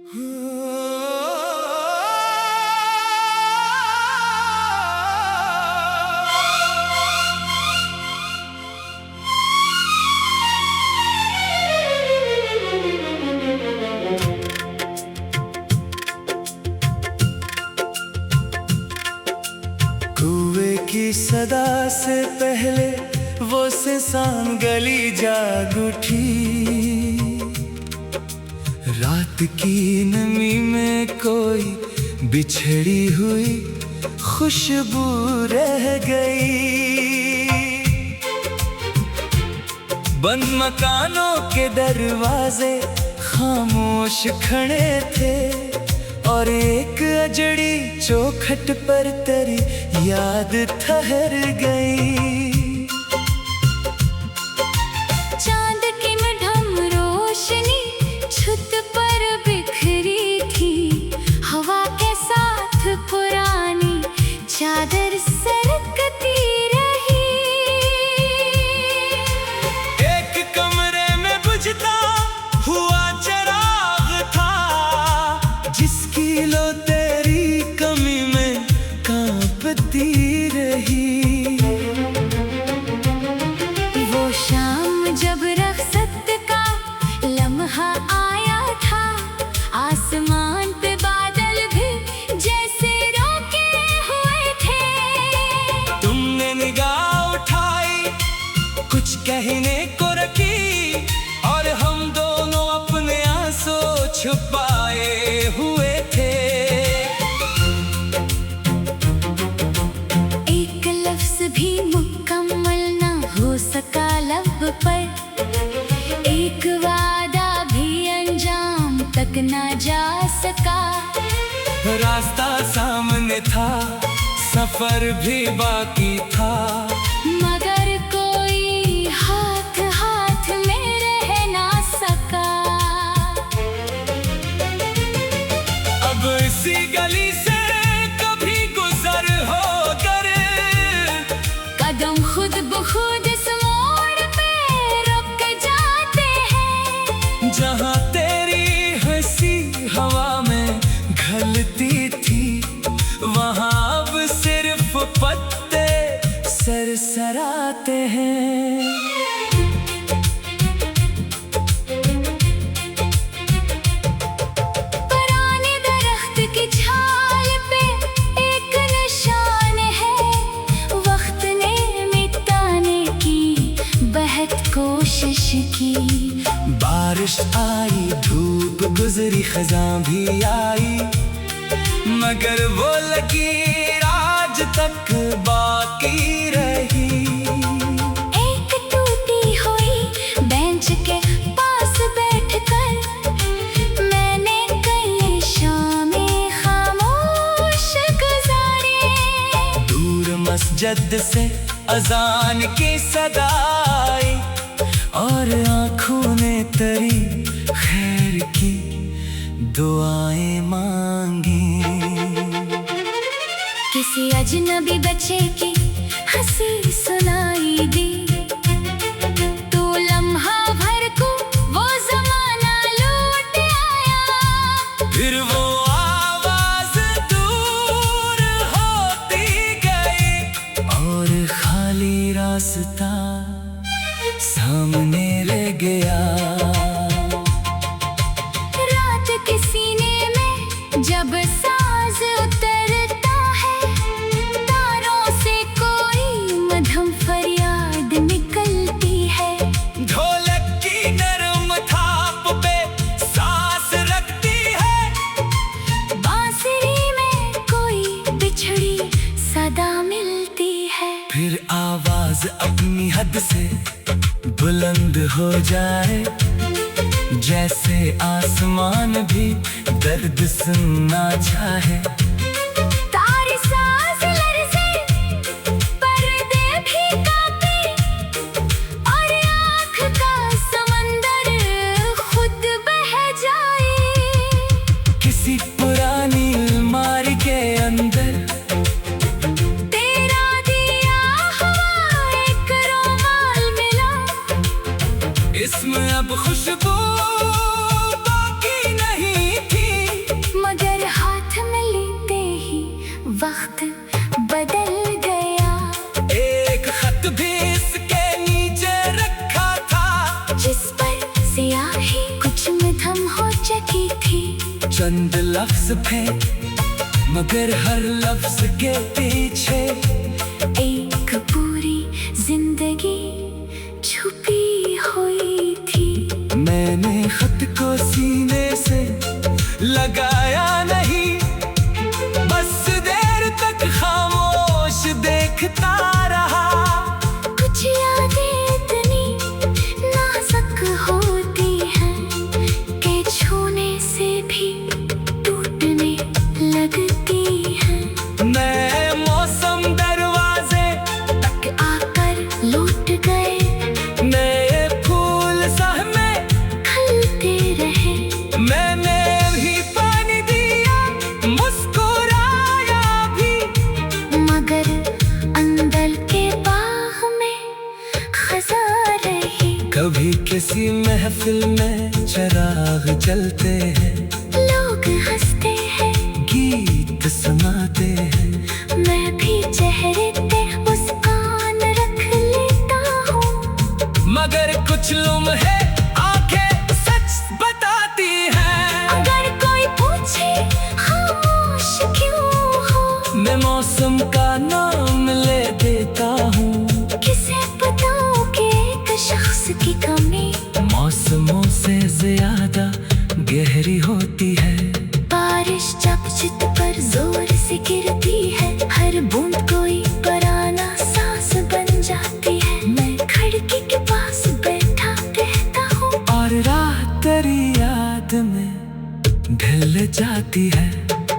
कुएं की सदा से पहले वो सिसान गली जाग उठी। रात की नमी में कोई बिछड़ी हुई खुशबू रह गई। बंद मकानों के दरवाजे खामोश खड़े थे और एक अजड़ी चौखट पर तेरी याद ठहर गई। चांद की मध्यम रोशनी छत पर बिखरी थी। हवा के साथ पुरानी चादर सरकती रही। एक कमरे में बुझता हुआ चिराग था, जिसकी लो तेरी कमी में कांपती रही। वो शाम जब रख़्सत का लम्हा आया था, आसमान पे बादल भी जैसे रोके हुए थे। तुमने निगाह उठाई, कुछ कहने को रखी, और हम दोनों अपने आंसू छुपाए हुए थे। एक लफ्ज़ भी मुकम्मल ना हो सका लब पर, एक वादा भी अंजाम तक ना जा सका। रास्ता सामने था, सफर भी बाकी था, मगर कोई हाथ हाथ में रह ना सका। अब इसी गली से कभी गुजर होकर कदम खुद ब खुद इस मोड़ पे रुक जाते हैं। जहाँ तेरी हंसी हवा में घलती थी, वहाँ अब सिर्फ पत्ते सरसराते हैं। पुराने दरख्त की छाल पे एक निशान है, वक्त ने मिटाने की बेहद कोशिश की। बारिश आई, धूप गुजरी, खज़ां भी आई, मगर वो लकीर आज तक बाकी रही। एक टूटी हुई बेंच के पास बैठकर मैंने कई शामें खामोश गुजारी। दूर मस्जिद से अजान की सदाई, और आँखों ने तेरी खैर की दुआएं मांगी। किसी अजनबी बच्चे की हंसी सुनाई दी, तो लम्हा भर को वो जमाना लौट आया। फिर वो आवाज दूर होती गई, और खाली रास्ता सामने रह गया। रात के सीने में जब साज उतरता है, तारों से कोई मधुर फरियाद निकलती है। ढोलक की नरम थाप पे सांस रखती है, बांसुरी में कोई बिछड़ी सदा मिलती है। फिर आवाज अपनी हद से बुलंद हो जाए, जैसे आसमान भी दर्द सुनना चाहे। तारे सांस लरसे, पर्दे भी कांपे, और आँख का समंदर खुद बह जाए। किसी पुरानी अलमारी के अंदर तेरा दिया हुआ एक रुमाल मिला, इसमें अब खुशबू बाकी नहीं थी। ही कुछ में धम हो चुकी थी। चंद लफ्ज थे मगर हर लफ्ज के पीछे एक पूरी जिंदगी छुपी हुई थी। मैंने खत को सीने से लगाया नहीं, बस देर तक खामोश देखता रहा। कुछ यादें इतनी नाजुक होती हैं कि छूने से भी टूटने लगती हैं। नए मौसम दरवाजे तक आकर लौट गए, नए फूल सहमे खिलते रहे। मैंने भी पानी दिया, मुस्कुराया भी, मगर अंदर के बाग में खजा रही। कभी किसी महफिल में चिराग जलते हैं, लोग हंसते हैं, गीत सुनाते हैं। मैं भी चेहरे पे मुस्कान रख लेता हूँ। मगर कुछ लम्हे आंखें सच बताती हैं। अगर कोई पूछे खामोश क्यों हो, मैं मौसम का नाम ले देता हूँ। किसे बताऊं कि एक शख्स की कमी मौसमों से ज्यादा गहरी होती है। बारिश जब चित पर जोर से गिरती है, हर बूंद कोई पुराना सांस बन जाती है। मैं खिड़की के पास बैठा रहता हूँ और रात तेरी याद में ढल जाती है।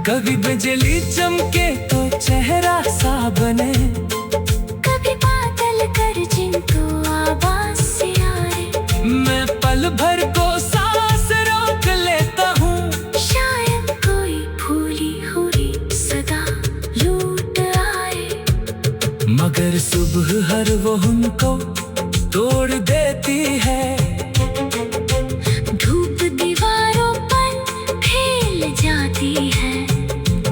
कभी बिजली चमके तो चेहरा सा बने, कभी बादल गरजें तो आवाज से आए। मैं पल भर को सांस रोक लेता हूँ। शायद कोई भूली हुई सदा लूट आए। मगर सुबह हर वो उनको तोड़ देती है। धूप दीवारों पर फैल जाती है,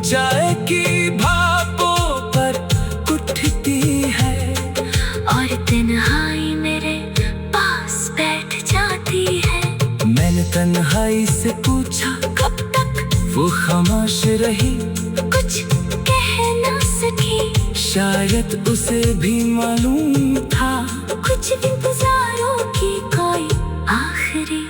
चाय की भापों पर उठती है। और तन्हाई मेरे पास बैठ जाती है। मैंने तन्हाई से पूछा कब तक वो खामोश रही, कुछ कह ना सकी। शायद उसे भी मालूम था कुछ इंतजारों की कोई आखिरी।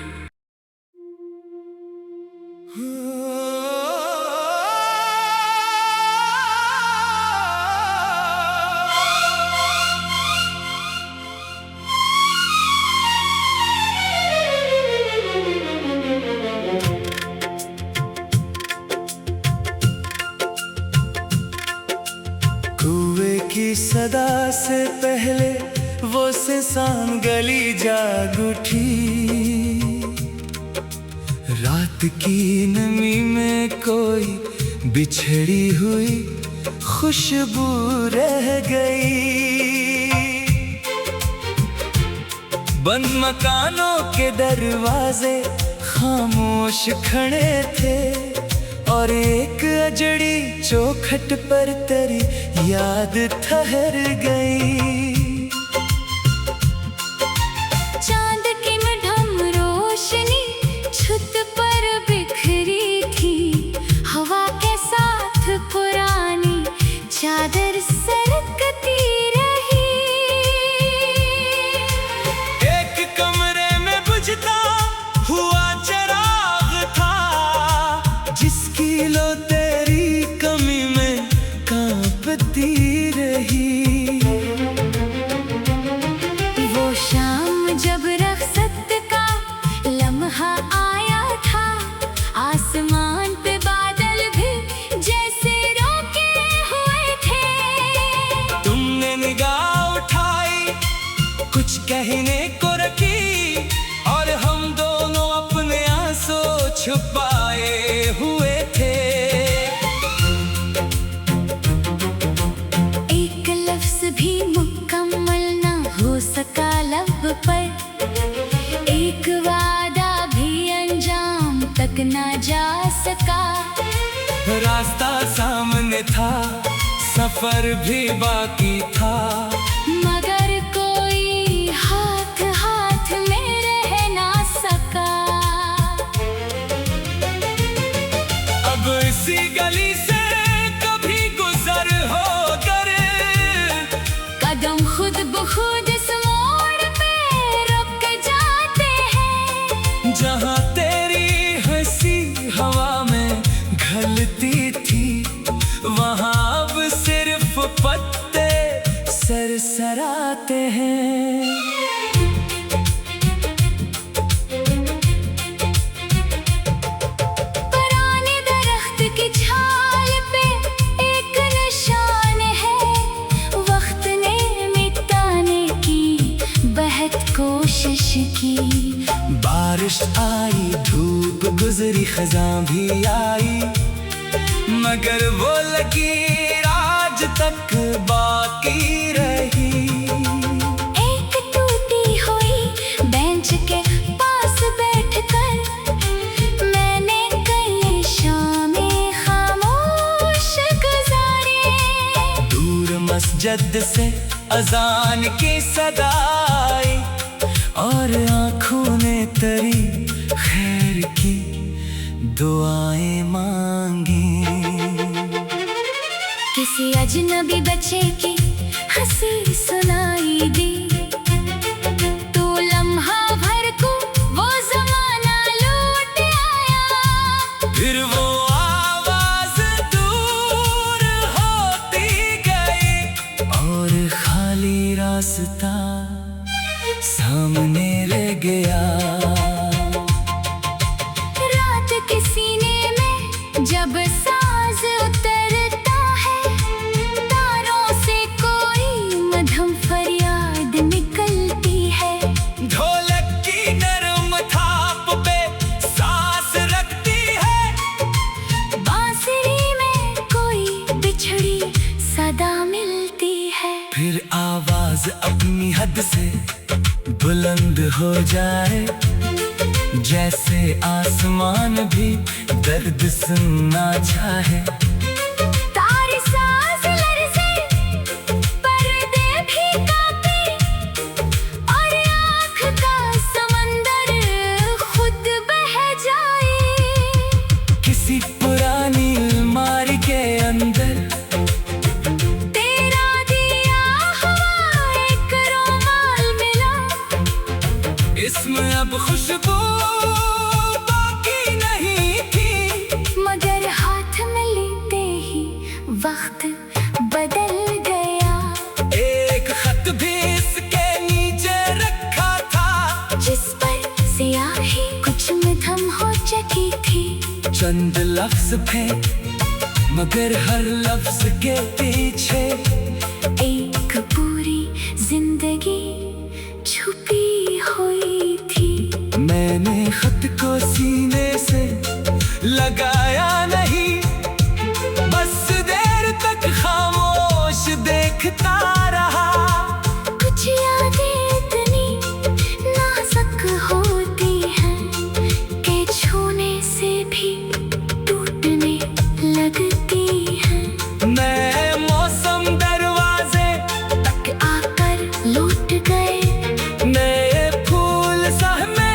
कुएं की सदा से पहले वो सिसान गली जाग उठी। रात की नमी में कोई बिछड़ी हुई खुशबू रह गई। बंद मकानों के दरवाजे खामोश खड़े थे, और एक अजड़ी चौखट पर तेरी याद ठहर गई। चांद की मध्यम रोशनी छत पर बिखरी थी। हवा के साथ पुरानी चादर सरकती रही। एक कमरे में बुझता हुआ चिराग था, जिसकी लो तेरी कमी में कांपती रही। वो शाम जब रखसत का लम्हा आया था, आसमान पे बादल भी जैसे रोके हुए थे। तुमने निगाह उठाई, कुछ कहने को रखी, और हम दोनों अपने आंसू छुपाए हुए थे। एक लफ्ज भी मुकम्मल ना हो सका लब पर, एक वादा भी अंजाम तक ना जा सका। रास्ता सामने था, सफर भी बाकी था, मगर कोई हाथ हाथ में रह ना सका। गली से कभी गुजर हो कर, कदम खुद ब खुद इस मोड़ पे रुक जाते हैं। जहाँ तेरी हंसी हवा में घलती थी, वहाँ अब सिर्फ पत्ते सरसराते हैं। पुराने दरख्त की छाल पे एक निशान है, वक्त ने मिटाने की बहुत कोशिश की। बारिश आई, धूप गुजरी, खज़ां भी आई, मगर वो लकीर आज तक बाकी रही। एक टूटी हुई बेंच के पास बैठकर मैंने कई शामें खामोश गुजारी। दूर मस्जिद से अजान की सदाई, और आँखों ने तेरी खैर की दुआएं मांगी। किसी अजनबी बच्चे की हंसी सुनाई दी, तो लम्हा भर को वो जमाना लौट आया। फिर वो आवाज दूर होती गई, और खाली रास्ता सामने रह गया। रात के सीने में जब साज उतरता है, तारों से कोई मधुर फरियाद निकलती है। ढोलक की नरम थाप पे सांस रखती है, बांसुरी में कोई बिछड़ी सदा मिलती है। फिर आवाज अपनी हद से बुलंद हो जाए, जैसे आसमान भी दर्द सुनना चाहे। तारे सांस लरज़े, पर्दे भी कांपे, और आँख का समंदर खुद बह जाए। किसी पुरानी अलमारी के अंदर तेरा दिया हुआ एक रुमाल मिला, इसमें अब खुशबू बाकी नहीं थी। मगर हाथ में लेते ही वक्त बदल गया। एक खत भी इसके नीचे रखा था, जिस पर स्याही कुछ मध्यम हो चुकी थी। चंद लफ्ज थे, मगर हर लफ्ज के पीछे एक पूरी जिंदगी छुपी हुई थी। मैंने खत को सीने से लगाया नहीं, बस देर तक खामोश देखता रहा। कुछ यादें इतनी नाजुक होती हैं कि छूने से भी टूटने लगती हैं। नए मौसम दरवाजे तक आकर लौट गए, नए फूल सहमे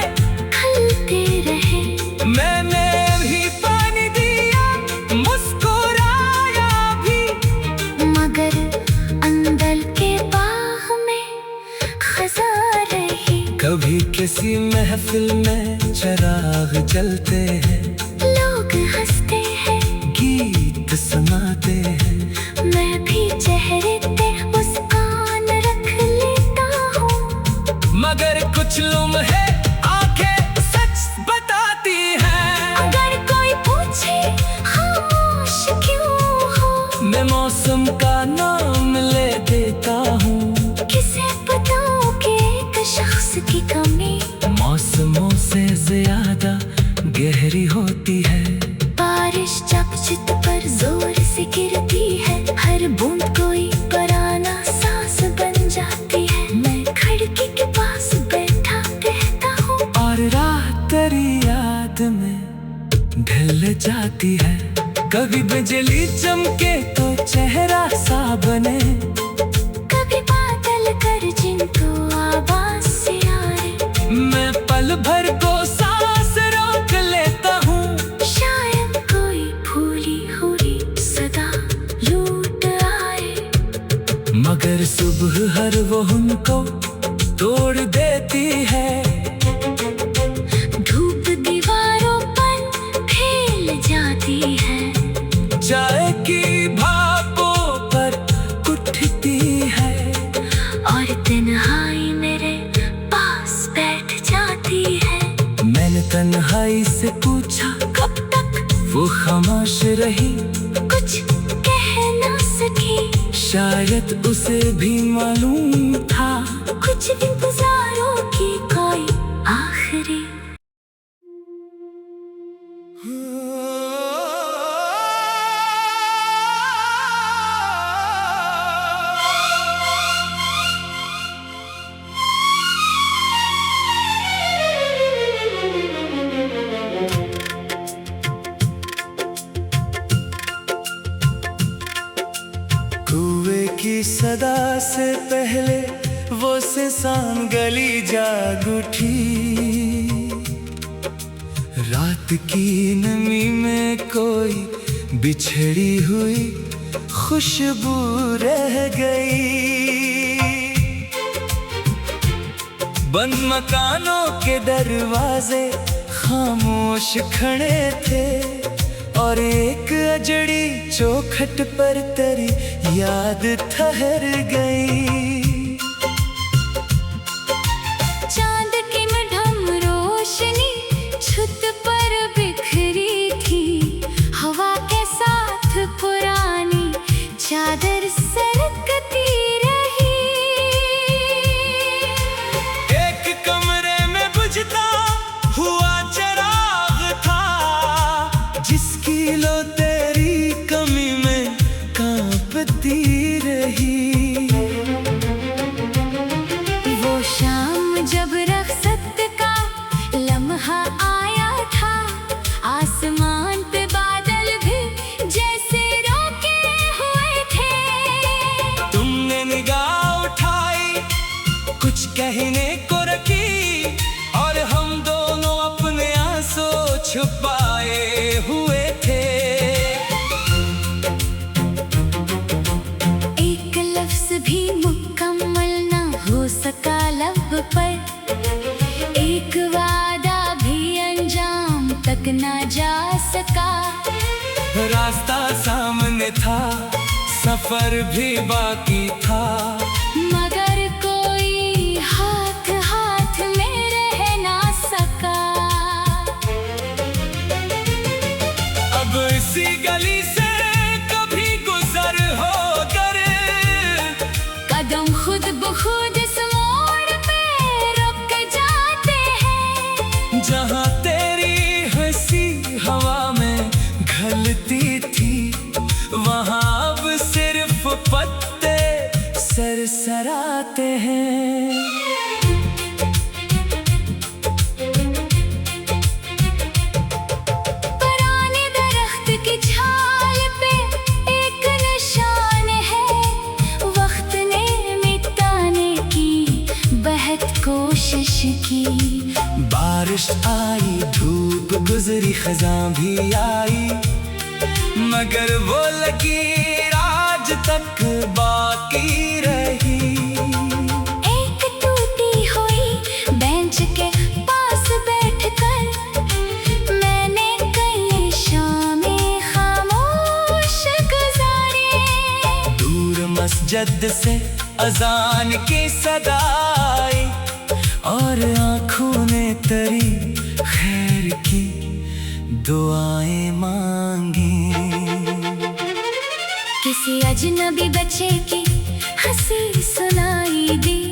खिलते रहे। मैंने भी पानी दिया, मुस्कुराया भी, मगर अंदर के बाग में खज़ां रही। कभी किसी महफिल में चिराग जलते हैं, लोग हंसते हैं, गीत सुनाते हैं। मैं भी चेहरे पे मुस्कान रख लेता हूँ। मगर कुछ लम्हे आंखें सच बताती हैं। अगर कोई पूछे खामोश क्यों हो, मैं मौसम का नाम ले देता हूँ। किसे बताऊँ कि एक शख्स की कमी मौसमों से ज्यादा गहरी होती है। बारिश जब चित पर जोर से गिरती है, हर बूंद कोई पुराना सांस बन जाती है। मैं खिड़की के पास बैठा रहता हूँ, और रात तेरी याद में ढल जाती है। कभी बिजली चमके तो चेहरा सा बने, कभी बादल कर जिनको आवाज से आए। मैं पल भर को सांस रोक लेता हूँ। शायद कोई भूली हुई से पूछा कब तक वो खामोश रही, कुछ कह ना सकी। शायद उसे भी मालूम था कुछ इंतजारों की कोई आखिरी। कुएं की सदा से पहले वो सिसान गली जाग उठी। रात की नमी में कोई बिछड़ी हुई खुशबू रह गई। बंद मकानों के दरवाजे खामोश खड़े थे और एक अजड़ी चौखट पर तेरी याद ठहर गई। चांद की मध्यम रोशनी छत पर बिखरी थी। हवा के साथ पुरानी चादर सरकती रही। एक कमरे में बुझता हुआ चिराग था, जिसकी लो तेरी कमी में कांपती रही। वो शाम जब रखसत का लम्हा आया था, आसमान पे बादल भी जैसे रोके हुए थे। तुमने निगाह उठाई, कुछ कहने को रखी, और हम दोनों अपने आंसू छुपाए हुए थे। एक लफ्ज भी मुकम्मल ना हो सका लब पर, एक वादा भी अंजाम तक ना जा सका। रास्ता सामने था, सफर भी बाकी था, मगर कोई हाथ हाथ में रह ना सका। अब इसी गली से कभी गुजर होकर कदम खुद ब खुद इस मोड़ पे रुक जाते हैं। जहाँ तेरी हंसी हवा में घलती थी, वहाँ अब सिर्फ पत्ते सरसराते हैं। पुराने दरख्त की छाल पे एक निशान है, वक्त ने मिटाने की बहुत कोशिश की। बारिश आई, धूप गुजरी, खज़ां भी आई, मगर वो लकीर आज तक बाकी रही। एक टूटी हुई बेंच के पास बैठकर मैंने कई शामें खामोश गुजारी। दूर मस्जिद से अजान की सदाई, और आँखों ने तेरी खैर की दुआएं मांगी। किसी अजनबी बच्चे की हंसी सुनाई दी,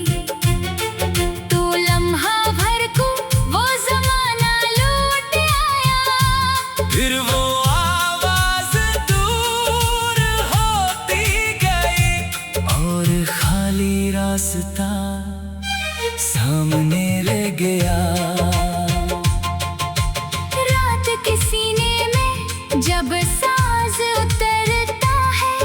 तो लम्हा भर को वो जमाना लौट आया। फिर वो आवाज दूर होती गई, और खाली रास्ता सामने रह गया। रात के सीने में जब साज उतरता है,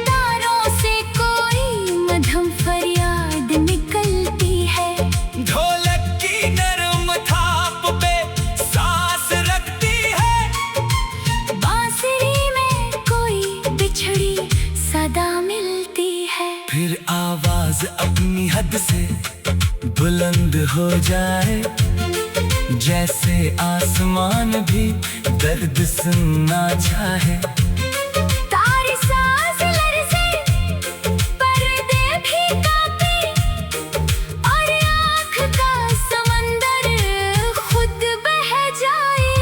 तारों से कोई मधुर फरियाद निकलती है। ढोलक की नरम थाप पे सांस रखती है, बांसुरी में कोई बिछड़ी सदा मिलती है। फिर आवाज अपनी हद से बुलंद हो जाए, जैसे आसमान भी दर्द सुनना चाहे। तारी सांस लरसे, पर्दे भी कांपे, और आँख का समंदर खुद बह जाए।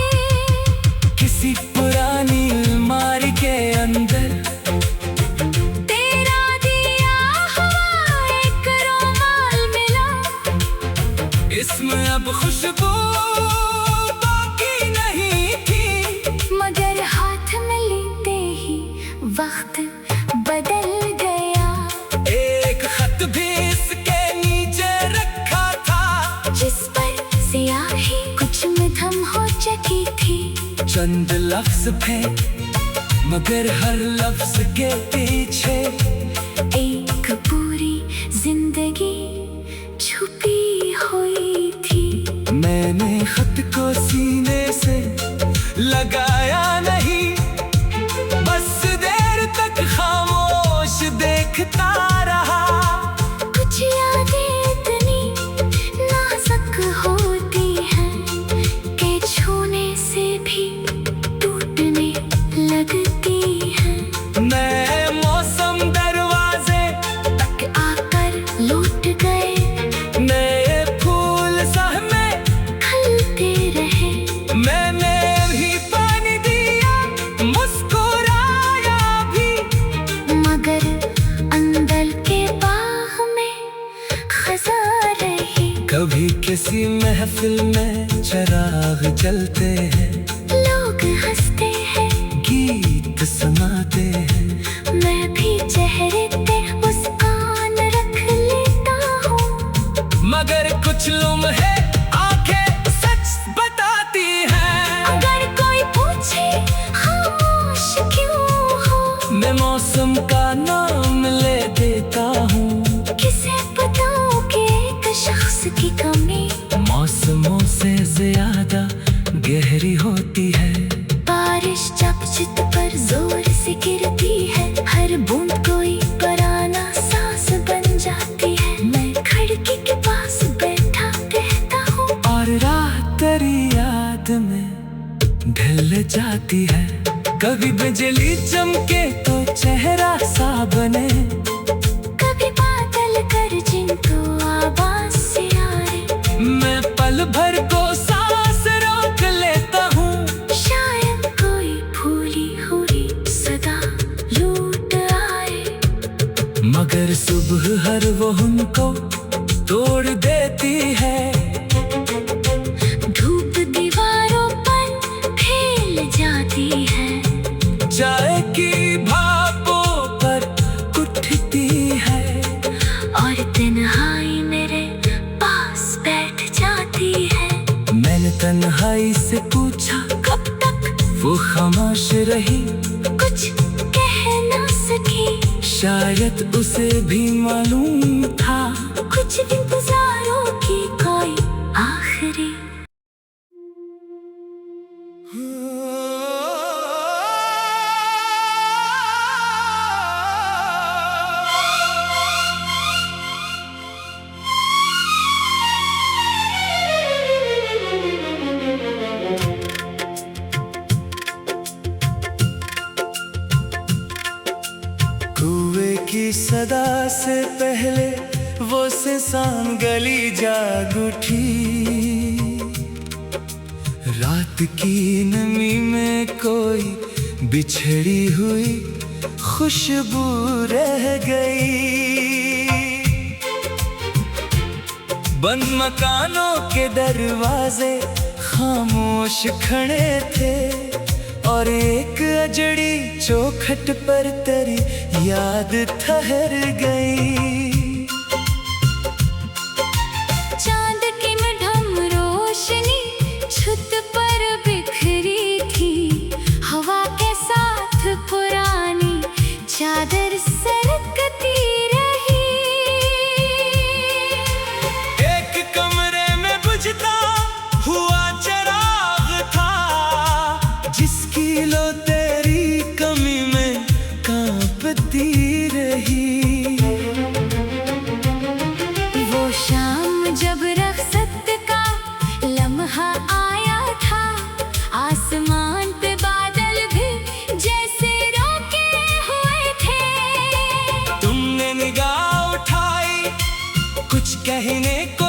हो चुकी थी। चंद लफ्ज थे मगर हर लफ्ज के पीछे एक पूरी जिंदगी छुपी हुई थी। मैंने खत को सीने से लगाया नहीं, बस देर तक खामोश देखता रहा। कुछ यादें इतनी नाजुक होती हैं कि छूने से भी टूटने लगती हैं। नए मौसम दरवाजे तक आकर लौट गए, नए फूल सहमे खिलते रहे। मैंने भी पानी दिया, मुस्कुराया भी, मगर अंदर के बाग में खजा रही। कभी किसी महफिल में चिराग जलते हैं, लोग हंसते हैं, गीत सुनाते हैं। मैं भी चेहरे पे मुस्कान रख लेता हूँ। मगर कुछ लम्हे आंखें सच बताती हैं। अगर कोई पूछे खामोश क्यों हो, मैं मौसम का नाम ले देता हूँ। किसे बताऊं कि एक शख्स की कमी मौसमों से ज्यादा गहरी होती है। बारिश जब चित पर जोर से गिरती है, हर बूंद कोई पुराना सांस बन जाती है। मैं खिड़की के पास बैठा रहता हूँ और रात तेरी याद में ढल जाती है। कभी बिजली चमके तो चेहरा सा बने, कभी बादल कर जिनको आवाज से आए। मैं पल भर को सांस रोक लेता हूँ। शायद कोई भूली हुई सदा लूट आए, मगर सुबह हर वो उनको तोड़ देती है। धूप दीवारों पर फैल जाती है। चाय की भापों पर उठती है और तन्हाई मेरे पास बैठ जाती है। मैंने तन्हाई से पूछा कब तक वो खामोश रही, कुछ कह ना सकी। शायद उसे भी मालूम था कुछ इंतजारों की कोई आखिरी। कुएं की सदा से पहले वो सिसान गली जाग उठी। रात की नमी में कोई बिछड़ी हुई खुशबू रह गई। बंद मकानों के दरवाजे खामोश खड़े थे और एक अजड़ी चौखट पर तेरी याद ठहर गई। चांद की मधुम रोशनी छत पर बिखरी थी। हवा के साथ पुरानी चादर सरकती रही। एक कमरे में बुझता हुआ चिराग था, जिसकी लो तेरी कमी में कांपती रही। वो शाम जब रख्सत का लम्हा आया था, आसमान पे बादल भी जैसे रोके हुए थे। तुमने निगाह उठाई कुछ कहने को